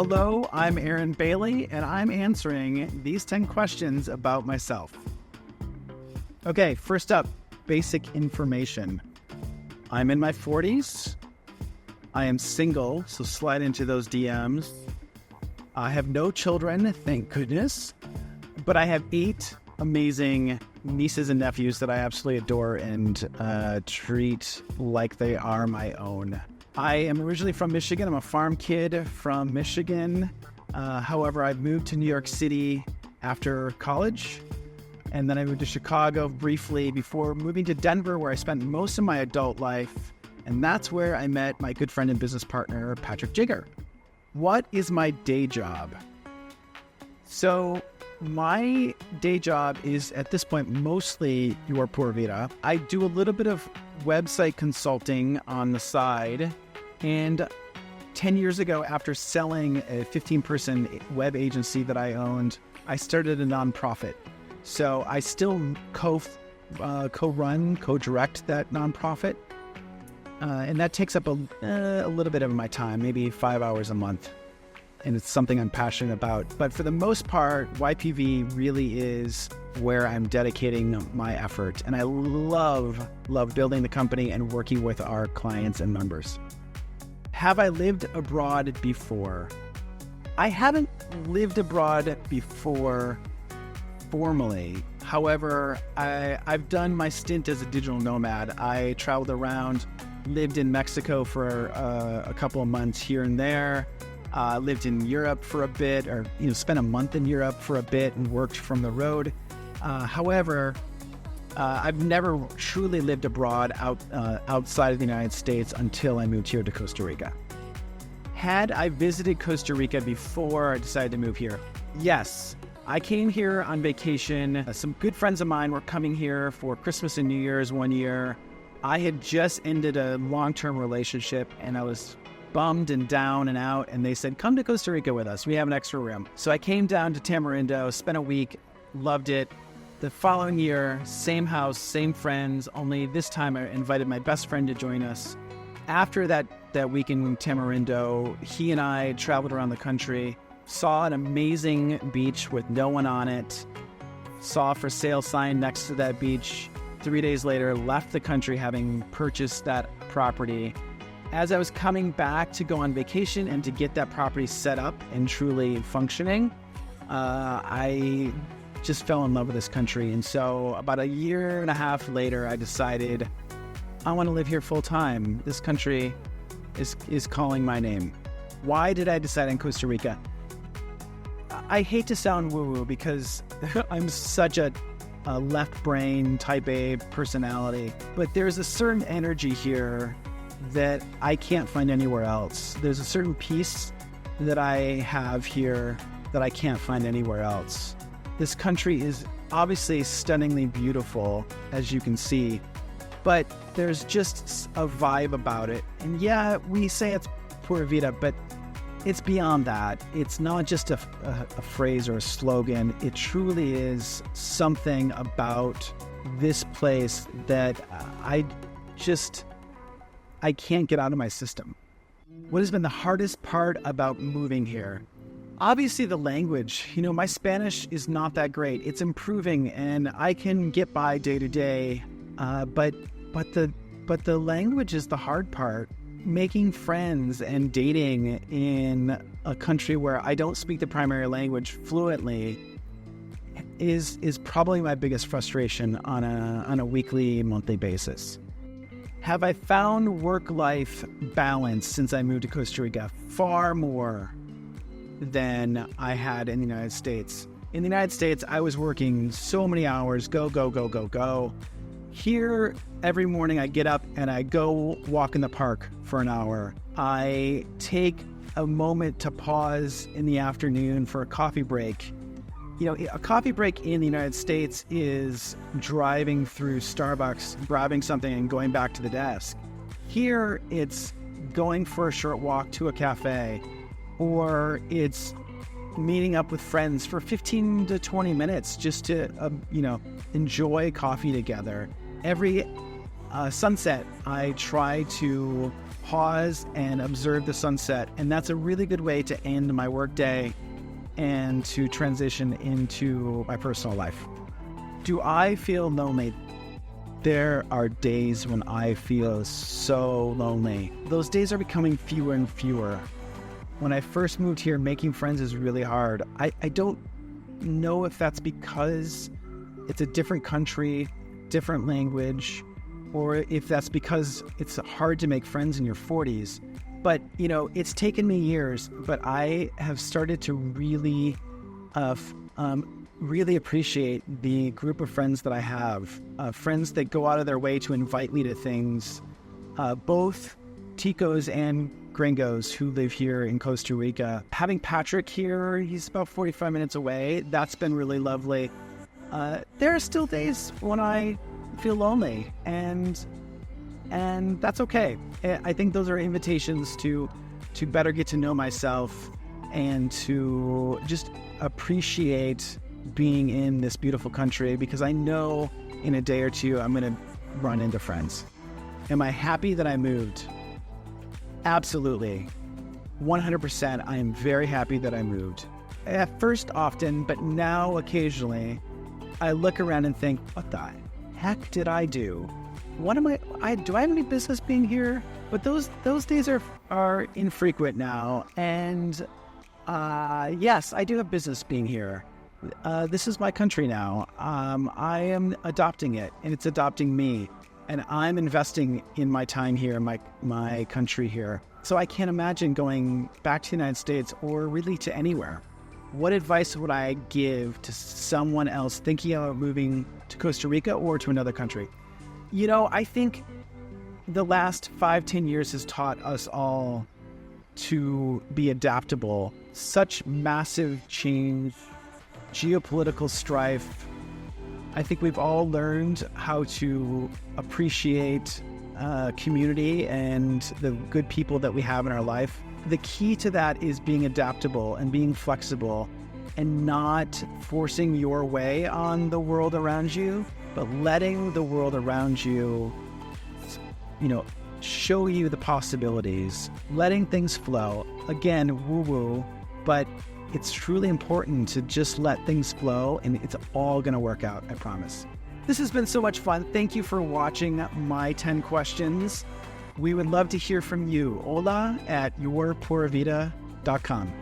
Hello, I'm Aaron Bailey, and I'm answering these 10 questions about myself. Okay, first up, basic information. I'm in my 40s. I am single, so slide into those DMs. I have no children, thank goodness, but I have 8 amazing nieces and nephews that I absolutely adore and treat like they are my own. I am originally from Michigan. I'm a farm kid from Michigan. However, I moved to New York City after college, and then I moved to Chicago briefly before moving to Denver, where I spent most of my adult life, and that's where I met my good friend and business partner, Patrick Jigger. What is my day job? So my day job is, at this point, mostly Your Pura Vida. I do a little bit of website consulting on the side, and 10 years ago, after selling a 15-person web agency that I owned, I started a nonprofit. So I still co-run, co-direct that nonprofit, and that takes up a little bit of my time, maybe 5 hours a month. And it's something I'm passionate about. But for the most part, YPV really is where I'm dedicating my effort. And I love building the company and working with our clients and members. Have I lived abroad before? I haven't lived abroad before formally. However, I've done my stint as a digital nomad. I traveled around, lived in Mexico for a couple of months here and there. Lived in Europe for a bit, or spent a month in Europe for a bit and worked from the road. However, I've never truly lived abroad outside of the United States until I moved here to Costa Rica. Had I visited Costa Rica before I decided to move here? Yes. I came here on vacation. Some good friends of mine were coming here for Christmas and New Year's one year. I had just ended a long-term relationship, and I was bummed and down and out, and they said, come to Costa Rica with us. We have an extra room. So I came down to Tamarindo, spent a week, loved it. The following year, same house, same friends, only this time I invited my best friend to join us. After that week in Tamarindo, he and I traveled around the country, saw an amazing beach with no one on it, saw a for sale sign next to that beach. 3 days later, left the country having purchased that property. As I was coming back to go on vacation and to get that property set up and truly functioning, I just fell in love with this country. And so about a year and a half later, I decided I want to live here full time. This country is calling my name. Why did I decide on Costa Rica? I hate to sound woo-woo because I'm such a left brain type A personality, but there's a certain energy here that I can't find anywhere else. There's a certain peace that I have here that I can't find anywhere else. This country is obviously stunningly beautiful, as you can see, but there's just a vibe about it. And yeah, we say it's Pura Vida, but it's beyond that. It's not just a phrase or a slogan. It truly is something about this place that I can't get out of my system. What has been the hardest part about moving here? Obviously the language. My Spanish is not that great. It's improving and I can get by day to day. But the language is the hard part. Making friends and dating in a country where I don't speak the primary language fluently is probably my biggest frustration on a weekly, monthly basis. Have I found work-life balance since I moved to Costa Rica? Far more than I had in the United States. In the United States, I was working so many hours, go. Here, every morning I get up and I go walk in the park for an hour. I take a moment to pause in the afternoon for a coffee break. A coffee break in the United States is driving through Starbucks, grabbing something and going back to the desk. Here, it's going for a short walk to a cafe, or it's meeting up with friends for 15 to 20 minutes just to, enjoy coffee together. Every sunset, I try to pause and observe the sunset. And that's a really good way to end my workday and to transition into my personal life. Do I feel lonely? There are days when I feel so lonely. Those days are becoming fewer and fewer. When I first moved here, making friends is really hard. I don't know if that's because it's a different country, different language, or if that's because it's hard to make friends in your 40s. But, it's taken me years, but I have started to really appreciate the group of friends that I have, friends that go out of their way to invite me to things, both Ticos and gringos who live here in Costa Rica. Having Patrick here, he's about 45 minutes away. That's been really lovely. There are still days when I feel lonely, and that's okay. I think those are invitations to better get to know myself and to just appreciate being in this beautiful country, because I know in a day or two I'm going to run into friends. Am I happy that I moved? Absolutely. 100%. I am very happy that I moved. At first often, but now occasionally, I look around and think, what the heck did I do? What am do I have any business being here? But those days are infrequent now. And yes, I do have business being here. This is my country now. I am adopting it, and it's adopting me. And I'm investing in my time here, my country here. So I can't imagine going back to the United States or really to anywhere. What advice would I give to someone else thinking about moving to Costa Rica or to another country? I think the last 5-10 years has taught us all to be adaptable. Such massive change, geopolitical strife. I think we've all learned how to appreciate community and the good people that we have in our life. The key to that is being adaptable and being flexible and not forcing your way on the world around you, but letting the world around you, show you the possibilities, letting things flow. Again, woo-woo, but it's truly important to just let things flow, and it's all going to work out, I promise. This has been so much fun. Thank you for watching my 10 questions. We would love to hear from you. Hola at yourpuravida.com.